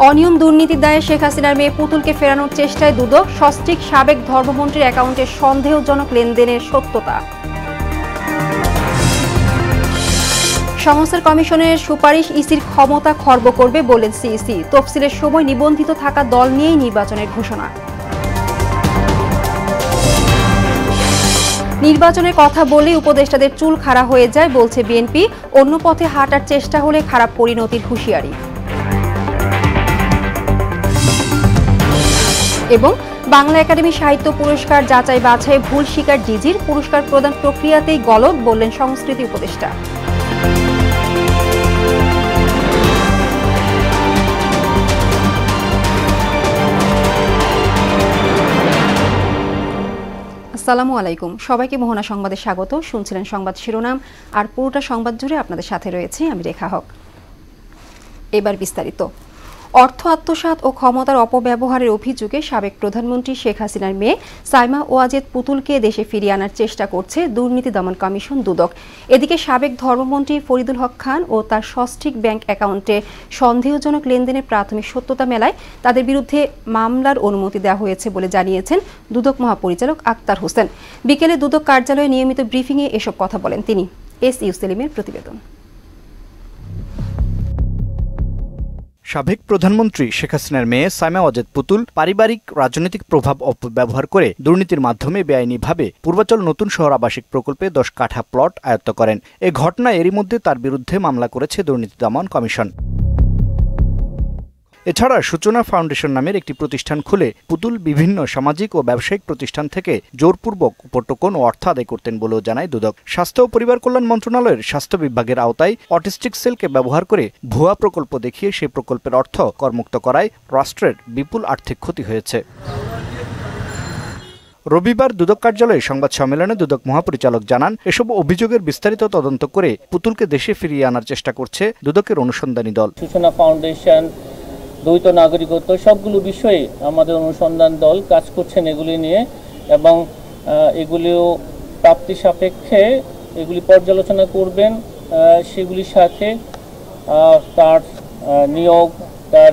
অনিয়ম দুর্নীতির দায়ে শেখ হাসিনার মেয়ে পুতুলকে ফেরানোর চেষ্টায় দুদক, সস্ত্রীক সাবেক ধর্মমন্ত্রীর অ্যাকাউন্টে সন্দেহজনক লেনদেনের সত্যতা। সংস্কার কমিশনের সুপারিশ ইসির ক্ষমতা খর্ব করবে বলেন সিইসি। তফসিলের সময় নিবন্ধিত থাকা দল নিয়েই নির্বাচনের ঘোষণা। নির্বাচনের কথা বলেই উপদেষ্টাদের চুল খাড়া হয়ে যায় বলছে বিএনপি। অন্য পথে হাঁটার চেষ্টা হলে খারাপ পরিণতির হুঁশিয়ারি। এবং বাংলা একাডেমি সাহিত্য পুরস্কার যাচাই বাছাই ভুল স্বীকার ডিজির। পুরস্কার প্রদান প্রক্রিয়াতেই গলদ বললেন সংস্কৃতি উপদেষ্টা। আসসালামু আলাইকুম, সবাইকে মোহনা সংবাদে স্বাগত। শুনছিলেন সংবাদ শিরোনাম, আর পুরোটা সংবাদ জুড়ে আপনাদের সাথে রয়েছে আমি রেখা হক। এবার বিস্তারিত। অর্থ আত্মসাৎ ও ক্ষমতার অপব্যবহারের অভিযোগে সাবেক প্রধানমন্ত্রী শেখ হাসিনার মেয়ে সাইমা ওয়াজেদ পুতুলকে দেশে ফিরিয়ে আনার চেষ্টা করছে দুর্নীতি দমন কমিশন দুদক। এদিকে সাবেক ধর্মমন্ত্রী ফরিদুল হক খান ও তার সস্ত্রীক ব্যাংক অ্যাকাউন্টে সন্দেহজনক লেনদেনের প্রাথমিক সত্যতা মেলায় তাদের বিরুদ্ধে মামলার অনুমতি দেওয়া হয়েছে বলে জানিয়েছেন দুদক মহাপরিচালক আক্তার হোসেন। বিকেলে দুদক কার্যালয়ে নিয়মিত ব্রিফিংয়ে এসব কথা বলেন তিনি। এস.ইউ. সেলিমের প্রতিবেদন। সাবেক প্রধানমন্ত্রী শেখ হাসিনার মেয়ে সাইমা ওয়াজেদ পুতুল পারিবারিক রাজনৈতিক প্রভাব অপব্যবহার করে দুর্নীতির মাধ্যমে বেআইনিভাবে পূর্বাচল নতুন শহর আবাসিক প্রকল্পে 10 কাঠা প্লট আয়ত্ত করেন। এ ঘটনায় এরই মধ্যে তার বিরুদ্ধে মামলা করেছে দুর্নীতি দমন কমিশন। এছাড়া সূচনা ফাউন্ডেশন নামের একটি প্রতিষ্ঠান খুলে পুতুল বিভিন্ন সামাজিক ও ব্যবসায়িক প্রতিষ্ঠান থেকে জোরপূর্বক উপটোকন ও অর্থ আদায় করতেন বলেও জানায় দুদক। স্বাস্থ্য ও পরিবার কল্যাণ মন্ত্রণালয়ের স্বাস্থ্য বিভাগের আওতায় অটিস্টিক সেলকে ব্যবহার করে ভুয়া প্রকল্প দেখিয়ে সেই প্রকল্পের অর্থ করমুক্ত করায় রাষ্ট্রের বিপুল আর্থিক ক্ষতি হয়েছে। রবিবার দুদক কার্যালয়ে সংবাদ সম্মেলনে দুদক মহাপরিচালক জানান, এসব অভিযোগের বিস্তারিত তদন্ত করে পুতুলকে দেশে ফিরিয়ে আনার চেষ্টা করছে দুদকের অনুসন্ধানী দল। সূচনা ফাউন্ডেশন, দ্বৈত নাগরিকত্ব, সবগুলো বিষয়ে আমাদের অনুসন্ধান দল কাজ করছেন এগুলি নিয়ে, এবং এগুলিও প্রাপ্তি সাপেক্ষে এগুলি পর্যালোচনা করবেন। সেগুলির সাথে তার নিয়োগ, তার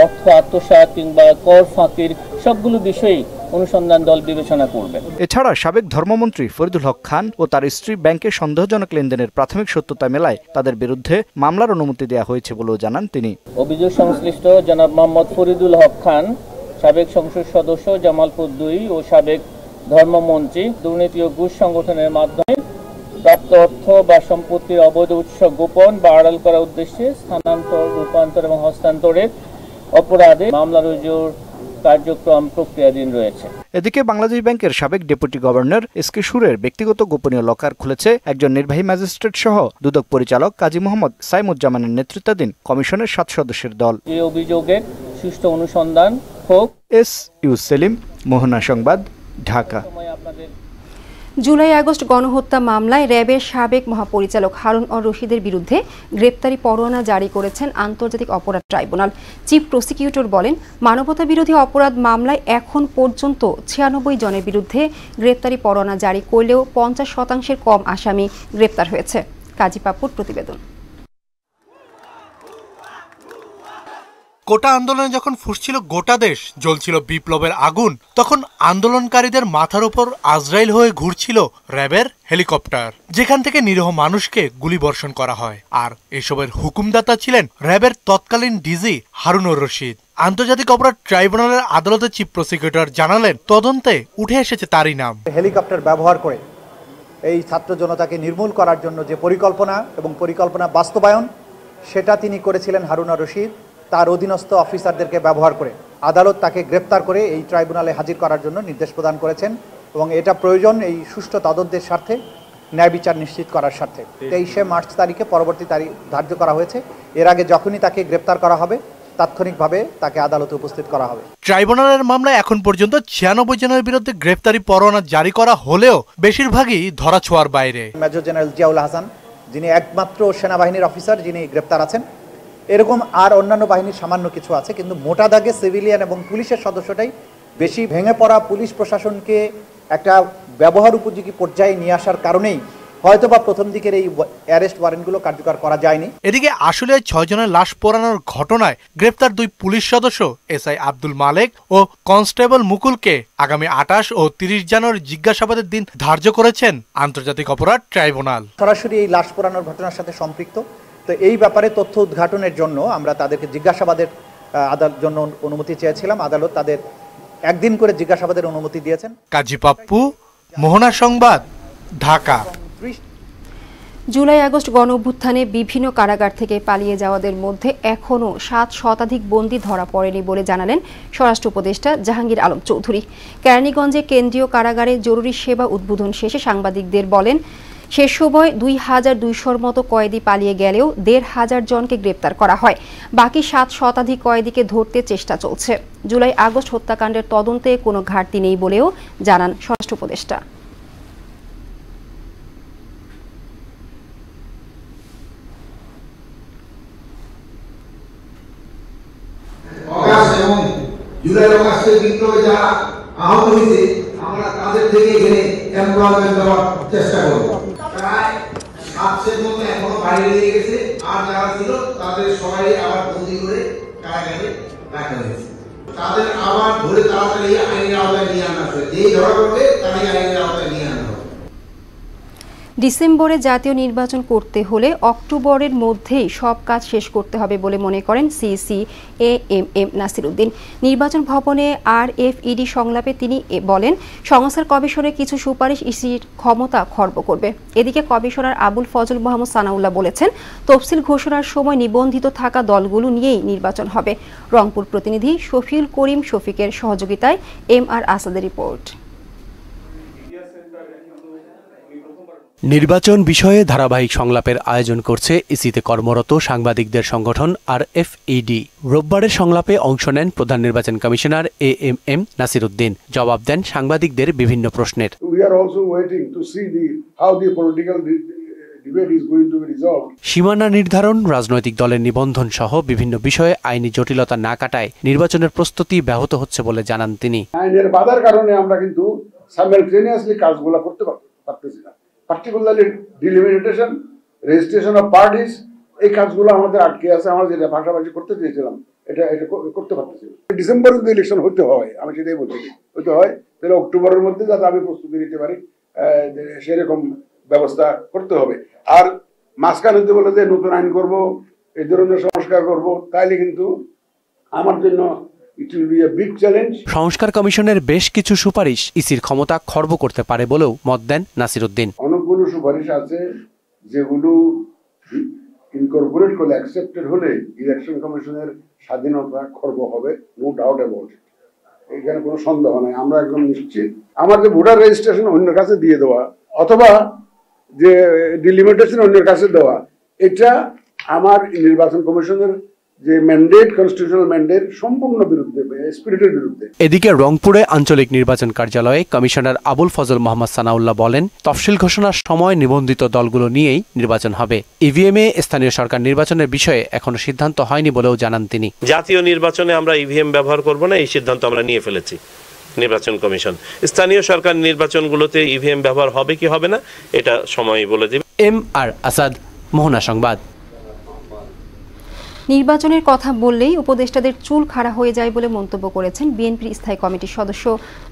অর্থ আত্মসাৎ কিংবা কর ফাঁকির সবগুলো বিষয়েই অনুসন্ধান দল বিবেচনা করবে। এছাড়া সাবেক ধর্মমন্ত্রী ফরিদুল হক খান ও তার স্ত্রী ব্যাংকে সন্দেহজনক লেনদেনের প্রাথমিক সত্যতা মেলায় তাদের বিরুদ্ধে মামলার অনুমতি দেওয়া হয়েছে বলেও জানান তিনি। অভিযোগ সংশ্লিষ্ট জনাব মোহাম্মদ ফরিদুল হক খান, সাবেক সংসদ সদস্য জামালপুর 2 ও সাবেক ধর্মমন্ত্রী দুর্নীতি ও ঘুষ সংগঠনের মাধ্যমে প্রাপ্ত অর্থ বা সম্পত্তির অবৈধ উৎস গোপন বা আড়াল করার উদ্দেশ্যে স্থানান্তর, রূপান্তর এবং হস্তান্তরের অপরাধে মামলা রুজুর কার্যক্রম প্রক্রিয়াধীন রয়েছে। এদিকে বাংলাদেশ ব্যাংকের সাবেক ডেপুটি গভর্নর এস.কে. সুরের ব্যক্তিগত গোপনীয় লকার খুলেছে একজন নির্বাহী ম্যাজিস্ট্রেট সহ দুদক পরিচালক কাজী মোহাম্মদ সাইমুজ্জামানের নেতৃত্বাধীন কমিশনের 7 সদস্যের দল। এই অভিযোগের সুষ্ঠু অনুসন্ধান হোক। এস.ইউ. সেলিম, মোহনা সংবাদ, ঢাকা। জুলাই আগস্ট গণহত্যা মামলায় র্যাবের সাবেক মহাপরিচালক হারুন অর রশিদের বিরুদ্ধে গ্রেপ্তারি পরোয়ানা জারি করেছেন আন্তর্জাতিক অপরাধ ট্রাইব্যুনাল। চিফ প্রসিকিউটর বলেন, মানবতা বিরোধী অপরাধ মামলায় এখন পর্যন্ত 96 জনের বিরুদ্ধে গ্রেপ্তারি পরোয়ানা জারি করলেও 50% কম আসামি গ্রেপ্তার হয়েছে। কাজী পাপুর প্রতিবেদন। কোটা আন্দোলনে যখন ফুসছিল গোটা দেশ, জ্বলছিল বিপ্লবের আগুন, তখন আন্দোলনকারীদের মাথার উপর আজরাইল হয়ে ঘুরছিল র্যাবের হেলিকপ্টার, যেখান থেকে নিরীহ মানুষকে গুলিবর্ষণ করা হয়। আর এসবের হুকুমদাতা ছিলেন র্যাবের তৎকালীন ডিজি হারুন অর রশিদ। আন্তর্জাতিক অপরাধ ট্রাইব্যুনালের আদালতে চিফ প্রসিকিউটর জানালেন, তদন্তে উঠে এসেছে তারই নাম। হেলিকপ্টার ব্যবহার করে এই ছাত্র জনতাকে নির্মূল করার জন্য যে পরিকল্পনা এবং পরিকল্পনা বাস্তবায়ন, সেটা তিনি করেছিলেন হারুন অর রশিদ। তার অধীনস্থ অফিসারদেরকে ব্যবহার করে আদালত তাকে গ্রেপ্তার করে এই ট্রাইব্যুনালে হাজির করার জন্য নির্দেশ প্রদান করেছেন, এবং এটা প্রয়োজন এই সুষ্ঠু তদন্তের স্বার্থে, ন্যায় বিচার নিশ্চিত করার স্বার্থে। 23 মার্চ তারিখে পরবর্তী তারিখ ধার্য করা হয়েছে। এর আগে যখনই তাকে গ্রেপ্তার করা হবে তাৎক্ষণিকভাবে তাকে আদালতে উপস্থিত করা হবে। ট্রাইব্যুনালের মামলায় এখন পর্যন্ত 96 জনের বিরুদ্ধে গ্রেপ্তারি পরোয়ানা জারি করা হলেও বেশিরভাগই ধরাছোঁয়ার বাইরে। মেজর জেনারেল জিয়াউল হাসান, যিনি একমাত্র সেনাবাহিনীর অফিসার যিনি গ্রেপ্তার আছেন, এরকম আর অন্যান্য বাহিনীর সামান্য কিছু আছে, কিন্তু মোটা দাগে সিভিলিয়ান এবং পুলিশের সদস্যটাই বেশি। ভেঙে পড়া পুলিশ প্রশাসনকে একটা ব্যবহার উপযোগী পর্যায়ে নিয়ে আসার কারণেই হয়তোবা প্রথম দিকের এই অ্যারেস্ট ওয়ারেন্টগুলো কার্যকর করা যায়নি। এদিকে আসলে 6 জনের লাশ পোড়ানোর ঘটনায় গ্রেপ্তার 2 পুলিশ সদস্য এসআই আব্দুল মালেক ও কনস্টেবল মুকুলকে আগামী 28 ও 30 জানুয়ারি জিজ্ঞাসাবাদের দিন ধার্য করেছেন আন্তর্জাতিক অপরাধ ট্রাইব্যুনাল। সরাসরি এই লাশ পোড়ানোর ঘটনার সাথে সম্পৃক্ত, তো এই ব্যাপারে তথ্য উদ্ঘাটনের জন্য আমরা তাদেরকে জিজ্ঞাসাবাদের জন্য অনুমতি চেয়েছিলাম। আদালত তাদের একদিন করে জিজ্ঞাসাবাদের অনুমতি দিয়েছেন। কাজী পাপ্পু, মোহনা সংবাদ, ঢাকা। জুলাই আগস্ট গণঅভ্যুত্থানে বিভিন্ন কারাগার থেকে পালিয়ে যাওয়াদের মধ্যে এখনও 7 শতাধিক বন্দী ধরা পড়েনি বলে জানালেন স্বরাষ্ট্র উপদেষ্টা জাহাঙ্গীর আলম চৌধুরী। কেরানীগঞ্জে কেন্দ্রীয় কারাগারে জরুরি সেবা উদ্বোধন শেষে সাংবাদিকদের বলেন, সে সময় 2200-র মতো কয়েদি পালিয়ে গেলেও 1500 জনকে গ্রেপ্তার করা হয়। বাকি 7 শতাধিক কয়েদিকে ধরতে চেষ্টা চলছে। জুলাই আগস্ট হত্যাকাণ্ডের তদন্তে কোনো ঘাটতি নেই বলেও জানান স্বরাষ্ট্র উপদেষ্টা। এবং জুলাই আগস্টের বিপ্লবে যারা আহত হয়েছে আমরা তাদের থেকে এখানে এমপ্লয়মেন্ট দেওয়ার চেষ্টা করব। প্রায় 700 মতো এখনো বাইরে নিয়ে গেছে, আর যারা ছিল তাদের সবাই আবার বন্দি করে কারাগারে রাখা হয়েছে। তাদের আবার ধরে তাড়াতাড়ি আইনের আওতায় নিয়ে আনা হয়েছে। যেই ধরা পড়বে তারই আইনের আওতায় নিয়ে আনা হবে। ডিসেম্বরে জাতীয় নির্বাচন করতে হলে অক্টোবরের মধ্যেই সব কাজ শেষ করতে হবে বলে মনে করেন সিইসি এএমএম নাসির উদ্দিন। নির্বাচন ভবনে আরএফইডি সংলাপে তিনি বলেন, সংস্কার কমিশনের কিছু সুপারিশ ইসির ক্ষমতা খর্ব করবে। এদিকে কমিশনার আবুল ফজল মোহাম্মদ সানাউল্লাহ বলেছেন, তফসিল ঘোষণার সময় নিবন্ধিত থাকা দলগুলো নিয়েই নির্বাচন হবে। রংপুর প্রতিনিধি শফিউল করিম শফিকের সহযোগিতায় MR আসাদের রিপোর্ট। নির্বাচন বিষয়ে ধারাবাহিক সংলাপের আয়োজন করছে ইসিতে কর্মরত সাংবাদিকদের সংগঠন আরএফইডি। রোববারের সংলাপে অংশ নেন প্রধান নির্বাচন কমিশনার এএমএম নাসির উদ্দিন। জবাব দেন সাংবাদিকদের বিভিন্ন প্রশ্নের। সীমানা নির্ধারণ, রাজনৈতিক দলের নিবন্ধন সহ বিভিন্ন বিষয়ে আইনি জটিলতা না কাটায় নির্বাচনের প্রস্তুতি ব্যাহত হচ্ছে বলে জানান তিনি। আইনের বাধার কারণে আমরা কিন্তু সাইমালটেনিয়াসলি কাজগুলো করতে পারতেছি না। Particularly delimitation, registration of parties, এই কাজগুলো আমাদের আটকে আছে। আমরা যেটা ভাষাভাষী করতে চেয়েছিলাম এটা করতে পারতেছি না। ডিসেম্বরে যদি ইলেকশন হতে হয়, আমি সেটাই বলছি, হতে হয় তাহলে অক্টোবরের মধ্যে যাতে আমি প্রস্তুতি নিতে পারি সেরকম ব্যবস্থা করতে হবে। আর মাঝখানে যদি বলে যে নতুন আইন করব, এই ধরনের সংস্কার করব, তাইলে কিন্তু আমার জন্য সংস্কার কমিশনের বেশ কিছু সুপারিশ ইসির ক্ষমতা খর্ব করতে পারে বলেও মত দেন নাসির উদ্দিন। অনেকগুলো সুপারিশ আছে যেগুলো ইনকর্পোরেট করলে, অ্যাকসেপ্টেড হলে ইলেকশন কমিশনের স্বাধীনতা খর্ব হবে, নো ডাউট অ্যাবাউট ইট। এখানে কোনো সন্দেহ নাই, আমরা একদম নিশ্চিত। আমার যে ভোটার রেজিস্ট্রেশন অন্যের কাছে দিয়ে দেওয়া অথবা যে ডিলিমিটেশন অন্যের কাছে দেওয়া, এটা আমার নির্বাচন কমিশনের যে ম্যান্ডেট, কনস্টিটিউশনাল ম্যান্ডেট সম্পূর্ণ বিরুদ্ধে, স্পিরিটের বিরুদ্ধে। এদিকে রংপুরে আঞ্চলিক নির্বাচন কার্যালয়ে কমিশনার আবুল ফজল মোহাম্মদ সানাউল্লাহ বলেন, তফসিল ঘোষণার সময় নিবন্ধিত দলগুলো নিয়েই নির্বাচন হবে। ইভিএমে স্থানীয় সরকার নির্বাচনের বিষয়ে এখনো সিদ্ধান্ত হয়নি বলেও জানান তিনি। জাতীয় নির্বাচনে আমরা ইভিএম ব্যবহার করব না, এই সিদ্ধান্ত আমরা নিয়ে ফেলেছি। নির্বাচন কমিশন স্থানীয় সরকার নির্বাচনগুলোতে ইভিএম ব্যবহার হবে কি হবে না এটা সময়ই বলে দেবে। MR আসাদ, মোহনা সংবাদ। নির্বাচনের কথা বললেই উপদেষ্টাদের চুল খাড়া হয়ে যায় বলে মন্তব্য করেছেন বিএনপির স্থায়ী কমিটির সদস্য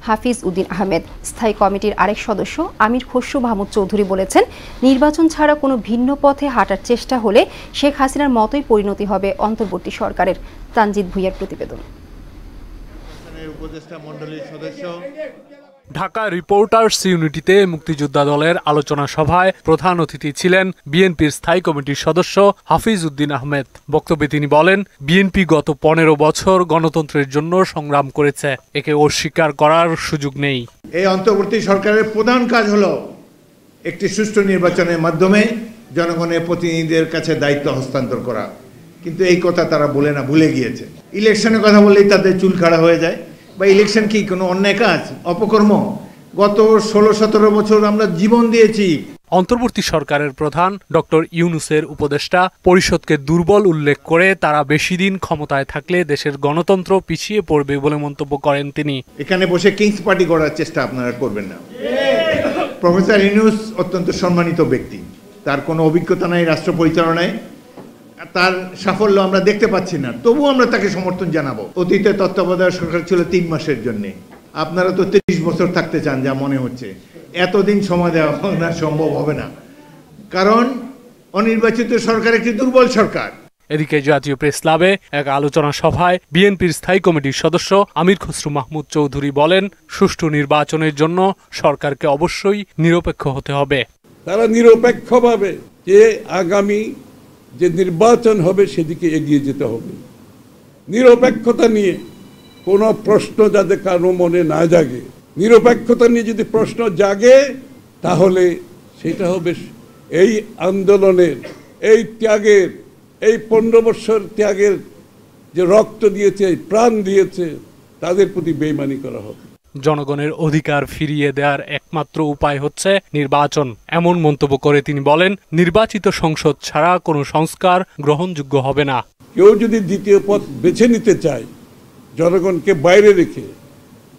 হাফিজ উদ্দিন আহমেদ। স্থায়ী কমিটির আরেক সদস্য আমির খসরু মাহমুদ চৌধুরী বলেছেন, নির্বাচন ছাড়া কোনো ভিন্ন পথে হাঁটার চেষ্টা হলে শেখ হাসিনার মতোই পরিণতি হবে অন্তর্বর্তী সরকারের। তানজিদ ভুইয়ার প্রতিবেদন। ঢাকা রিপোর্টার্স ইউনিটিতে মুক্তিযোদ্ধা দলের আলোচনা সভায় প্রধান অতিথি ছিলেন বিএনপির স্থায়ী কমিটির সদস্য হাফিজ উদ্দিন আহমেদ। বক্তব্যে তিনি বলেন, বিএনপি গত 15 বছর গণতন্ত্রের জন্য সংগ্রাম করেছে, একে অস্বীকার করার সুযোগ নেই। এই অন্তর্বর্তী সরকারের প্রধান কাজ হলো একটি সুষ্ঠু নির্বাচনের মাধ্যমে জনগণের প্রতিনিধিদের কাছে দায়িত্ব হস্তান্তর করা, কিন্তু এই কথা তারা বলে না, ভুলে গিয়েছে। ইলেকশনের কথা বললেই তাদের চুল খাড়া হয়ে যায়। বা ইলেকশন কি কোনো অন্যায় কাজ, অপকর্ম? গত 16-17 বছর আমরা জীবন দিয়েছি। অন্তর্বর্তী সরকারের প্রধান ডক্টর ইউনূসের উপদেষ্টা পরিষদকে দুর্বল উল্লেখ করে তারা বেশি দিন ক্ষমতায় থাকলে দেশের গণতন্ত্র পিছিয়ে পড়বে বলে মন্তব্য করেন তিনি। এখানে বসে কিংস পার্টি করার চেষ্টা আপনারা করবেন না। প্রফেসর ইউনূস অত্যন্ত সম্মানিত ব্যক্তি, তার কোনো অভিজ্ঞতা নাই রাষ্ট্র পরিচালনায়, তার সাফল্য আমরা দেখতে পাচ্ছি না, তবুও আমরা তাকে সমর্থন জানাবো। অতীতে তত্ত্বাবধায়ক সরকার ছিল 3 মাসের জন্য, আপনারা তো 30 বছর থাকতে চান যা মনে হচ্ছে। এতদিন সময় দেওয়া সম্ভব হবে না, কারণ অনির্বাচিত সরকার একটি দুর্বল সরকার। এদিকে জাতীয় প্রেস ক্লাবে এক আলোচনা সভায় বিএনপির স্থায়ী কমিটির সদস্য আমির খসরু মাহমুদ চৌধুরী বলেন, সুষ্ঠু নির্বাচনের জন্য সরকারকে অবশ্যই নিরপেক্ষ হতে হবে। তারা নিরপেক্ষভাবে যে আগামী যে নির্বাচন হবে সেদিকে এগিয়ে যেতে হবে। নিরপেক্ষতা নিয়ে কোনো প্রশ্ন যাতে কারো মনে না জাগে, নিরপেক্ষতা নিয়ে যদি প্রশ্ন জাগে তাহলে সেটা হবে এই আন্দোলনের, এই ত্যাগের, এই 15 বছর ত্যাগের যে রক্ত দিয়েছে, প্রাণ দিয়েছে, তাদের প্রতি বেইমানি করা হবে। জনগণের অধিকার ফিরিয়ে দেওয়ার একমাত্র উপায় হচ্ছে নির্বাচন, এমন মন্তব্য করে তিনি বলেন, নির্বাচিত সংসদ ছাড়া কোনো সংস্কার গ্রহণযোগ্য হবে না। কেউ যদি দ্বিতীয় পথ বেছে নিতে চায় জনগণকে বাইরে রেখে,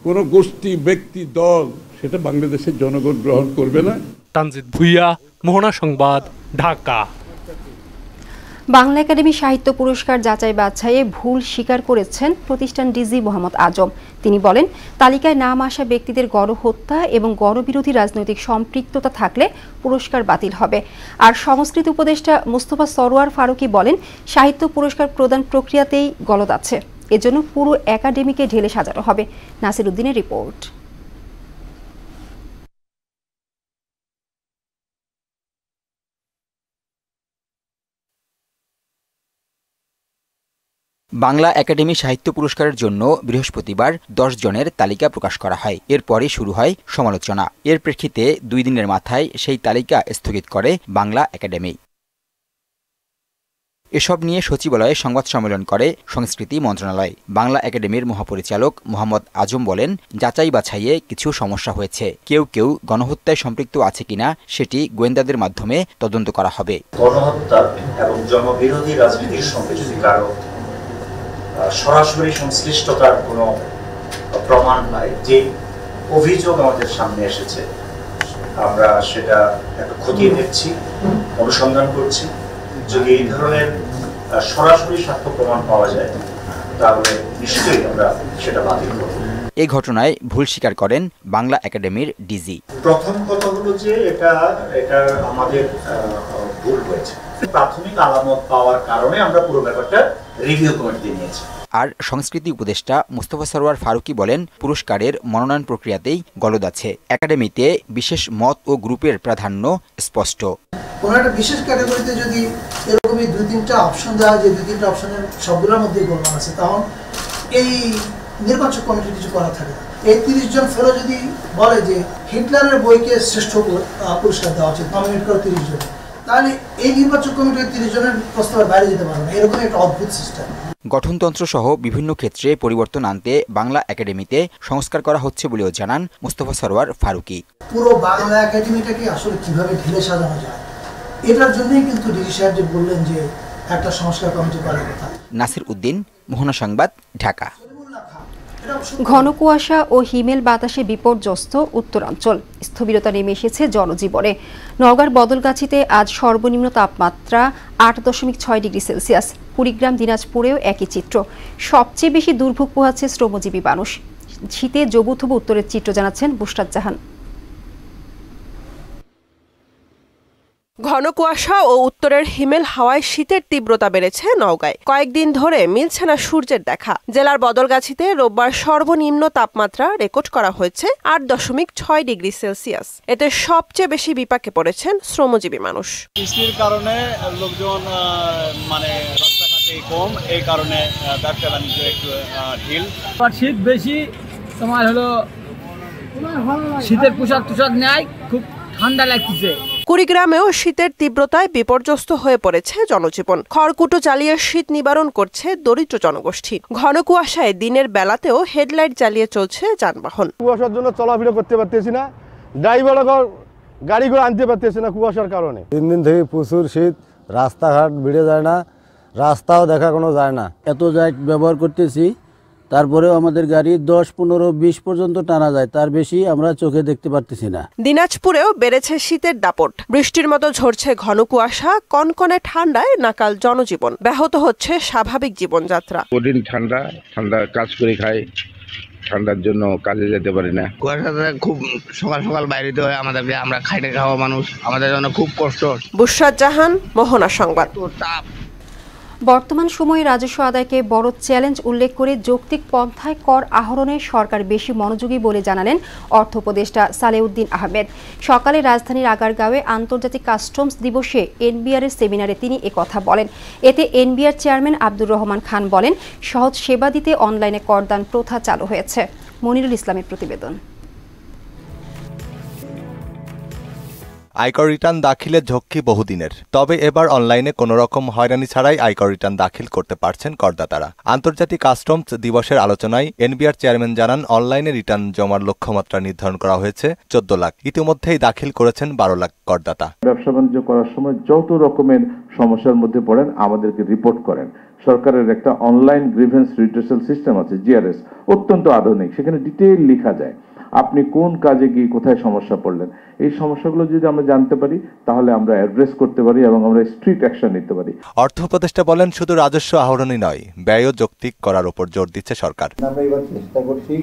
কোনো গোষ্ঠী, ব্যক্তি, দল, সেটা বাংলাদেশের জনগণ গ্রহণ করবে না। তানজিদ ভুইয়া, মোহনা সংবাদ, ঢাকা। বাংলা একাডেমি সাহিত্য পুরস্কার যাচাই বাছাইয়ে ভুল স্বীকার করেছেন প্রতিষ্ঠান ডিজি মোহাম্মদ আজম। তিনি বলেন, তালিকায় নাম আসা ব্যক্তিদের গণহত্যা এবং গণবিরোধী রাজনৈতিক সম্পৃক্ততা থাকলে পুরস্কার বাতিল হবে। আর সংস্কৃতি উপদেষ্টা মুস্তফা সরোয়ার ফারুকী বলেন, সাহিত্য পুরস্কার প্রদান প্রক্রিয়াতেই গলদ আছে, এজন্য পুরো একাডেমিকে ঢেলে সাজানো হবে। নাসির উদ্দিনের রিপোর্ট। বাংলা একাডেমি সাহিত্য পুরস্কারের জন্য বৃহস্পতিবার 10 জনের তালিকা প্রকাশ করা হয়। এরপরে শুরু হয় সমালোচনা। এর প্রেক্ষিতে 2 দিনের মাথায় সেই তালিকা স্থগিত করে বাংলা একাডেমি। এসব নিয়ে সচিবালয়ে সংবাদ সম্মেলন করে সংস্কৃতি মন্ত্রণালয়। বাংলা একাডেমির মহাপরিচালক মোহাম্মদ আজম বলেন, যাচাই বাছাইয়ে কিছু সমস্যা হয়েছে। কেউ কেউ গণহত্যায় সম্পৃক্ত আছে কিনা সেটি গোয়েন্দাদের মাধ্যমে তদন্ত করা হবে। গণহত্যা এবং জনবিরোধী রাজনীতির সঙ্গে যদি কারো সরাসরি সংশ্লিষ্টতার কোনো প্রমাণ পায়, যে অভিযোগ আমাদের সামনে এসেছে, আমরা সেটা একটু খতিয়ে দেখছি, অনুসন্ধান করছি। যদি এই ধরনের সরাসরি সাক্ষ্য প্রমাণ পাওয়া যায় তাহলে নিশ্চয়ই আমরা সেটা বাতিল করব। এই ঘটনায় ভুল স্বীকার করেন বাংলা একাডেমির ডিজি। প্রথম কথা হলো যে এটা আমাদের ভুল হয়েছে। প্রাথমিক আলামত পাওয়ার কারণে আমরা পুরো ব্যাপারটা রিভিউ কমিটিতে নিয়েছি। আর সংস্কৃতি উপদেষ্টা মুস্তফা সরোয়ার ফারুকী বলেন, পুরস্কারের মনোনয়ন প্রক্রিয়াতেই গলদ আছে। একাডেমিতে বিশেষ মত ও গ্রুপের প্রাধান্য স্পষ্ট। কোনো একটা বিশেষ ক্যাটাগরিতে যদি এরকমই 2-3টা অপশন দেওয়া হয়, যে 2-3টা অপশনের সবগুলোর মধ্যেই গোলমাল আছে, তখন এই নির্বাচক কমিটির কিছু করা থাকে না। এই 30 জন ফেলো যদি বলে যে হিটলারের বইকে শ্রেষ্ঠ পুরস্কার দেওয়া উচিত, নমিনেট করে 30 জন, তাহলে এই নির্বাচক কমিটির 30 জনের প্রস্তাবের বাইরে যেতে পারবে না। এরকম একটা অদ্ভুত সিস্টেম। গঠনতন্ত্র সহ বিভিন্ন ক্ষেত্রে পরিবর্তন আনতে বাংলা একাডেমিতে সংস্কার করা হচ্ছে বলেও জানান মুস্তফা সরোয়ার ফারুকী। পুরো বাংলা একাডেমিটাকে আসলে কিভাবে ঢেলে সাজানো যায়, এটার জন্যই কিন্তু ডিজি সাহেব যে বললেন যে একটা সংস্কার কমিটি করার কথা। নাসির উদ্দিন, মোহনা সংবাদ, ঢাকা। ঘন কুয়াশা ও হিমেল বাতাসে বিপর্যস্ত উত্তরাঞ্চল। স্থবিরতা নেমে এসেছে জনজীবনে। নওগাঁর বদলগাছিতে আজ সর্বনিম্ন তাপমাত্রা 8.6 ডিগ্রি সেলসিয়াস। কুড়িগ্রাম, দিনাজপুরেও একই চিত্র। সবচেয়ে বেশি দুর্ভোগ পোহাচ্ছে শ্রমজীবী মানুষ। শীতে জবুথবু উত্তরের চিত্র জানাচ্ছেন বুশরাত জাহান। ঘন কুয়াশা ও উত্তরের হিমেল হাওয়ায় শীতের তীব্রতা বেড়েছে নওগাঁয়। কয়েকদিন ধরে মিলছে না সূর্যের দেখা। জেলার বদলগাছিতে রোববার সর্বনিম্ন তাপমাত্রা রেকর্ড করা হয়েছে 8.6 ডিগ্রি সেলসিয়াস। এতে সবচেয়ে বেশি বিপাকে পড়েছেন শ্রমজীবী মানুষ। বৃষ্টির কারণে লোকজন রাস্তাঘাটে কম, এই কারণে ব্যবসা বাণিজ্য একটু ঢিল। শীত বেশি, তোমার হলো শীতের পোশাক নেয়, খুব ঠান্ডা লাগতেছে। কুড়িগ্রামেও শীতের তীব্রতায় বিপর্যস্ত হয়ে পড়েছে জনজীবন। খড়কুটো জ্বালিয়ে শীত নিবারণ করছে দরিদ্র জনগোষ্ঠী। ঘন কুয়াশায় দিনের বেলাতেও হেডলাইট জ্বালিয়ে চলছে যানবাহন। কুয়াশার জন্য চলাফেরা করতে পারতেছি না, ড্রাইভাররা গাড়িগুলো আনতে পারতেছে না কুয়াশার কারণে। 3 দিন থেকে প্রচুর শীত, রাস্তাঘাট বেড়ে যায় না, রাস্তাও দেখা কোনো যায় না। এত জ্যাক ব্যবহার করতেছি, তারপরেও আমাদের গাড়ি 10, 15, 20 পর্যন্ত টানা যায়, তার বেশি আমরা চোখে দেখতে পারতেছি না। দিনাজপুরেও বেড়েছে শীতের দাপট, বৃষ্টির মতো ঝরছে ঘন কুয়াশা, কনকনে ঠান্ডায় নাকাল জনজীবন, ব্যাহত হচ্ছে স্বাভাবিক জীবনযাত্রা। কঠিন ঠান্ডা কাজ করে খাই, ঠান্ডার জন্য কাজে যেতে পারি না। কুয়াশাতে খুব সকাল সকাল বাইরে যেতে হয় আমাদেরকে, আমরা খাইতে খাওয়া মানুষ, আমাদের জন্য খুব কষ্ট। বুশরাত জাহান, মোহনা সংবাদ। বর্তমান সময়ে রাজস্ব আদায়কে বড় চ্যালেঞ্জ উল্লেখ করে যৌক্তিক পন্থায় কর আহরণে সরকার বেশি মনোযোগী বলে জানালেন অর্থ উপদেষ্টা সালেউদ্দিন আহমেদ। সকালে রাজধানীর আগারগাঁওয়ে আন্তর্জাতিক কাস্টমস দিবসে এনবিআর এর সেমিনারে তিনি একথা বলেন। এতে এনবিআর চেয়ারম্যান আব্দুর রহমান খান বলেন, সহজ সেবা দিতে অনলাইনে করদান প্রথা চালু হয়েছে। মনিরুল ইসলামের প্রতিবেদন। আয়কর রিটার্ন দাখিলের ঝক্কি বহুদিনের, তবে এবার অনলাইনে কোনো রকম হয়রানি ছাড়াই আয়কর রিটার্ন দাখিল করতে পারছেন করদাতারা। আন্তর্জাতিক কাস্টমস দিবসের আলোচনায় এনবিআর চেয়ারম্যান জানান, অনলাইনে রিটার্ন জমার লক্ষ্যমাত্রা নির্ধারণ করা হয়েছে 14 লাখ। ইতিমধ্যেই দাখিল করেছেন 12 লাখ করদাতা। ব্যবসা বাণিজ্য করার সময় যত রকমের সমস্যার মধ্যে পড়েন আমাদেরকে রিপোর্ট করেন। সরকারের একটা অনলাইন গ্রিভেন্স রিড্রেসাল সিস্টেম আছে, জিআরএস, অত্যন্ত আধুনিক। সেখানে ডিটেইল লেখা যায় আপনি কোন কাজে গিয়ে কোথায় সমস্যা পড়লেন। এই সমস্যাগুলো যদি আমরা জানতে পারি তাহলে আমরা অ্যাড্রেস করতে পারি এবং আমরা স্ট্রিক্ট অ্যাকশন নিতে পারি। অর্থ উপদেষ্টা বলেন, শুধু রাজস্ব আহরণই নয়, ব্যয়ও যৌক্তিক করার উপর জোর দিচ্ছে সরকার। আমরা এবার চেষ্টা করছি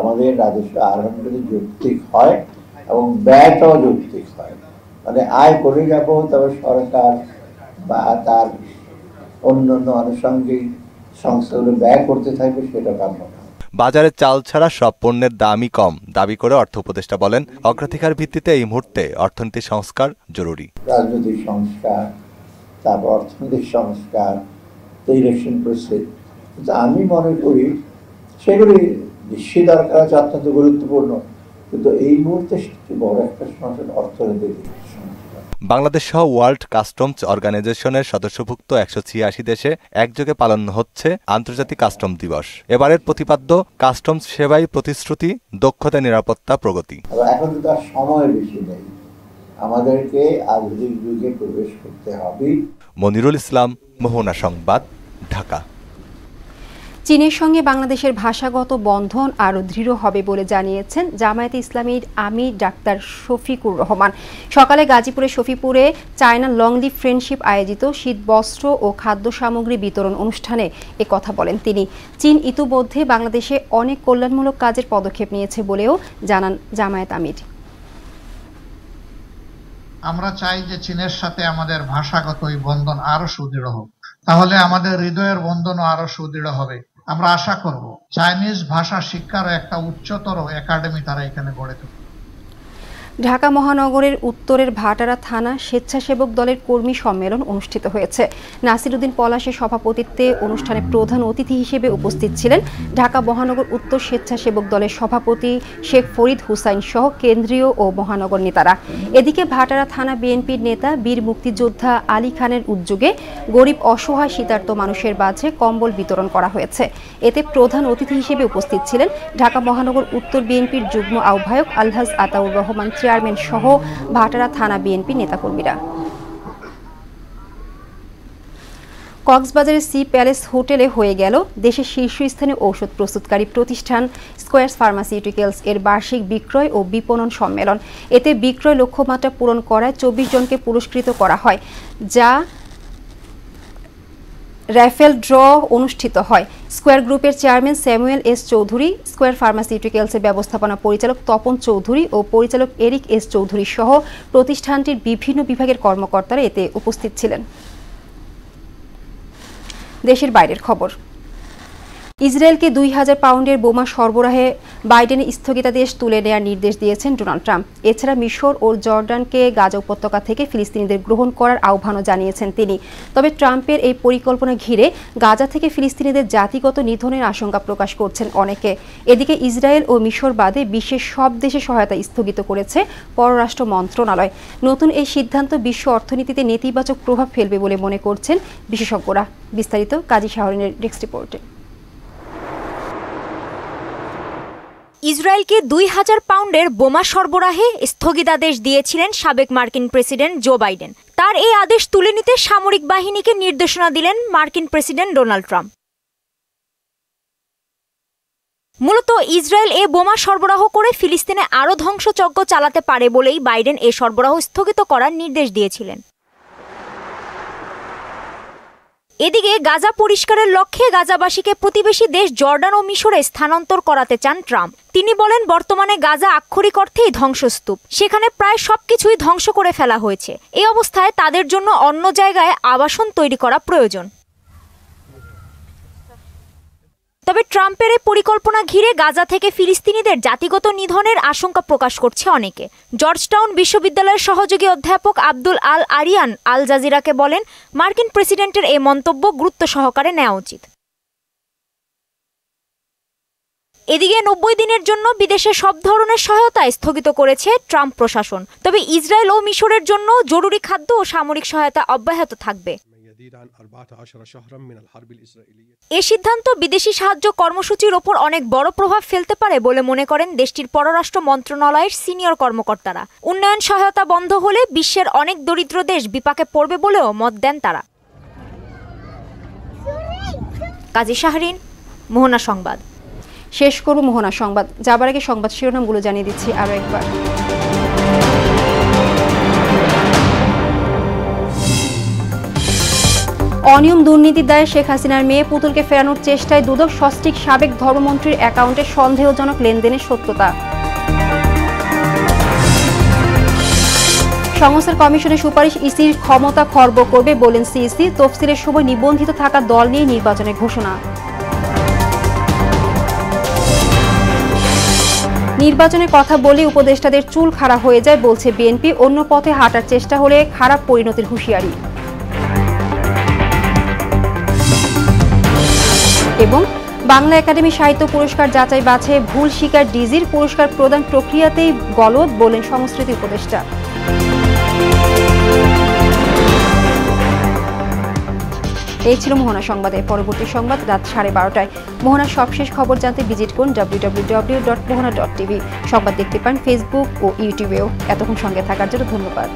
আমাদের রাজস্ব আহরণ যদি যৌক্তিক হয় এবং ব্যয়টাও যৌক্তিক হয়, মানে আয় করে যাব তবে সরকার বা তার অন্যান্য আনুষঙ্গিক সংস্থাগুলো ব্যয় করতে থাকবে, সেটা কাম্য। বাজারে চাল ছাড়া সব পণ্যের দামই কম দাবি করে অর্থ উপদেষ্টা বলেন, অগ্রাধিকার ভিত্তিতে এই মুহূর্তে অর্থনীতি সংস্কার জরুরি। রাজনৈতিক সংস্কার, তারপর অর্থনৈতিক সংস্কার, ইলেকশন প্রসেস, আমি মনে করি সেগুলি নিশ্চয়ই দরকার আছে, অত্যন্ত গুরুত্বপূর্ণ, কিন্তু এই মুহূর্তে সবচেয়ে বড় একটা সমস্যা অর্থনৈতিক। বাংলাদেশ সহ ওয়ার্ল্ড কাস্টমস অর্গানাইজেশনের সদস্যভুক্ত 186 দেশে একযোগে পালন হচ্ছে আন্তর্জাতিক কাস্টম দিবস। এবারের প্রতিপাদ্য কাস্টমস সেবায় প্রতিশ্রুতি, দক্ষতা, নিরাপত্তা, প্রগতি। এখন তো তার সময় বেশি নেই, আমাদেরকে আধুনিক যুগে প্রবেশ করতে হবে। মনিরুল ইসলাম, মোহনা সংবাদ, ঢাকা। চীনের সঙ্গে বাংলাদেশের ভাষাগত বন্ধন আরও দৃঢ় হবে বলে জানিয়েছেন জামায়াতে ইসলামীর আমির ডাক্তার শফিকুর রহমান। সকালে গাজীপুরের শফিপুরে চায়না লং লিভ ফ্রেন্ডশিপ আয়োজিত শীত বস্ত্র ও খাদ্য সামগ্রী বিতরণ অনুষ্ঠানে একথা বলেন তিনি। চীন ইতিমধ্যে বাংলাদেশে অনেক কল্যাণমূলক কাজের পদক্ষেপ নিয়েছে বলেও জানান জামায়াত আমির। আমরা চাই যে চীনের সাথে আমাদের ভাষাগত এই বন্ধন আরো সুদৃঢ় হোক, তাহলে আমাদের হৃদয়ের বন্ধনও আরো সুদৃঢ় হবে। আমরা আশা করব চাইনিজ ভাষা শিক্ষার একটা উচ্চতর একাডেমি তারা এখানে গড়ে তুলবে। ঢাকা মহানগরের উত্তরের ভাটারা থানা স্বেচ্ছাসেবক দলের কর্মী সম্মেলন অনুষ্ঠিত হয়েছে। নাসিরউদ্দিন পলাশের সভাপতিত্বে অনুষ্ঠানে প্রধান অতিথি হিসেবে উপস্থিত ছিলেন ঢাকা মহানগর উত্তর স্বেচ্ছাসেবক দলের সভাপতি শেখ ফরিদ হুসাইন সহ কেন্দ্রীয় ও মহানগর নেতারা। এদিকে ভাটারা থানা বিএনপির নেতা বীর মুক্তিযোদ্ধা আলী খানের উদ্যোগে গরিব অসহায় শীতার্ত মানুষের মাঝে কম্বল বিতরণ করা হয়েছে। এতে প্রধান অতিথি হিসেবে উপস্থিত ছিলেন ঢাকা মহানগর উত্তর বিএনপির যুগ্ম আহ্বায়ক আলহাজ আতাউর রহমান চেয়ারম্যান সহ ভাটারা থানা বিএনপি নেতাকর্মীরা। কক্সবাজারের সি প্যালেস হোটেলে হয়ে গেল দেশের শীর্ষস্থানীয় ঔষধ প্রস্তুতকারী প্রতিষ্ঠান স্কয়ার ফার্মাসিউটিক্যালস এর বার্ষিক বিক্রয় ও বিপণন সম্মেলন। এতে বিক্রয় লক্ষ্যমাত্রা পূরণ করায় 24 জনকে পুরস্কৃত করা হয়, যা র্যাফেল ড্র অনুষ্ঠিত হয়। স্কয়ার গ্রুপের chairman Samuel S Chowdhury, Square ফার্মাসিউটিক্যালসের ব্যবস্থাপনা পরিচালক তপন চৌধুরী ও পরিচালক এরিক এস চৌধুরী সহ প্রতিষ্ঠানটির বিভিন্ন বিভাগের কর্মকর্তারা এতে উপস্থিত ছিলেন। দেশের বাইরের খবর। ইসরায়েলকে 2000 পাউন্ডের বোমা সরবরাহে বাইডেনের স্থগিতাদেশ তুলে নেওয়ার নির্দেশ দিয়েছেন ডোনাল্ড ট্রাম্প। এছাড়া মিশর ও জর্ডানকে গাজা উপত্যকা থেকে ফিলিস্তিনিদের গ্রহণ করার আহ্বানও জানিয়েছেন তিনি। তবে ট্রাম্পের এই পরিকল্পনা ঘিরে গাজা থেকে ফিলিস্তিনিদের জাতিগত নিধনের আশঙ্কা প্রকাশ করছেন অনেকে। এদিকে ইসরায়েল ও মিশর বাদে বিশ্বের সব দেশে সহায়তা স্থগিত করেছে পররাষ্ট্র মন্ত্রণালয়। নতুন এই সিদ্ধান্ত বিশ্ব অর্থনীতিতে নেতিবাচক প্রভাব ফেলবে বলে মনে করছেন বিশেষজ্ঞরা। বিস্তারিত কাজী শাহরিনের ডেস্ক রিপোর্টে। ইসরায়েলকে 2000 পাউন্ডের বোমা সরবরাহে স্থগিতাদেশ দিয়েছিলেন সাবেক মার্কিন প্রেসিডেন্ট জো বাইডেন। তার এই আদেশ তুলে নিতে সামরিক বাহিনীকে নির্দেশনা দিলেন মার্কিন প্রেসিডেন্ট ডোনাল্ড ট্রাম্প। মূলত ইসরায়েল এ বোমা সরবরাহ করে ফিলিস্তিনে আরও ধ্বংসযজ্ঞ চালাতে পারে বলেই বাইডেন এ সরবরাহ স্থগিত করার নির্দেশ দিয়েছিলেন। এদিকে গাজা পরিষ্কারের লক্ষ্যে গাজাবাসীকে প্রতিবেশী দেশ জর্ডান ও মিশরে স্থানান্তর করাতে চান ট্রাম্প। তিনি বলেন, বর্তমানে গাজা আক্ষরিক অর্থেই ধ্বংসস্তূপ, সেখানে প্রায় সবকিছুই ধ্বংস করে ফেলা হয়েছে। এই অবস্থায় তাদের জন্য অন্য জায়গায় আবাসন তৈরি করা প্রয়োজন। তবে ট্রাম্পের এই পরিকল্পনা ঘিরে গাজা থেকে ফিলিস্তিনিদের জাতিগত নিধনের আশঙ্কা প্রকাশ করছে অনেকে। জর্জটাউন বিশ্ববিদ্যালয়ের সহযোগী অধ্যাপক আব্দুল আল আরিয়ান আল জাজিরাকে বলেন, মার্কিন প্রেসিডেন্টের এই মন্তব্য গুরুত্ব সহকারে নেওয়া উচিত। এদিকে 90 দিনের জন্য বিদেশে সব ধরনের সহায়তা স্থগিত করেছে ট্রাম্প প্রশাসন। তবে ইসরায়েল ও মিশরের জন্য জরুরি খাদ্য ও সামরিক সহায়তা অব্যাহত থাকবে। এ সিদ্ধান্ত বিদেশি সাহায্য কর্মসূচির ওপর অনেক বড় প্রভাব ফেলতে পারে বলে মনে করেন দেশটির পররাষ্ট্র মন্ত্রণালয়ের সিনিয়র কর্মকর্তারা। উন্নয়ন সহায়তা বন্ধ হলে বিশ্বের অনেক দরিদ্র দেশ বিপাকে পড়বে বলেও মত দেন তারা। কাজী শাহরিন, মোহনা সংবাদ। শেষ করব মোহনা সংবাদ। যাবার আগে সংবাদ শিরোনামগুলো জানিয়ে দিচ্ছি আরও একবার। অনিয়ম দুর্নীতির দায়ে শেখ হাসিনার মেয়ে পুতুলকে ফেরানোর চেষ্টায় দুদক সস্ত্রীক সাবেক ধর্মমন্ত্রীর অ্যাকাউন্টে সন্দেহজনক লেনদেনের সত্যতা। সংস্থার কমিশনের সুপারিশ ইসির ক্ষমতা খর্ব করবে বলেন সিইসি। তফসিলের সময় নিবন্ধিত থাকা দল নিয়ে নির্বাচনের ঘোষণা। নির্বাচনের কথা বলে উপদেষ্টাদের চুল খাড়া হয়ে যায় বলছে বিএনপি। অন্য পথে হাঁটার চেষ্টা হলে খারাপ পরিণতির হুঁশিয়ারি। এবং বাংলা একাডেমি সাহিত্য পুরস্কার যাচাই বাছাই ভুল স্বীকার ডিজির। পুরস্কার প্রদান প্রক্রিয়াতেই গলদ বলেন সংস্কৃতি উপদেষ্টা। এই ছিল মোহনা সংবাদে। পরবর্তী সংবাদ রাত 12:30টায়। মোহনার সবশেষ খবর জানতে ভিজিট করুন www.mohana.tv। সংবাদ দেখতে পান ফেসবুক ও ইউটিউবেও। এতক্ষণ সঙ্গে থাকার জন্য ধন্যবাদ।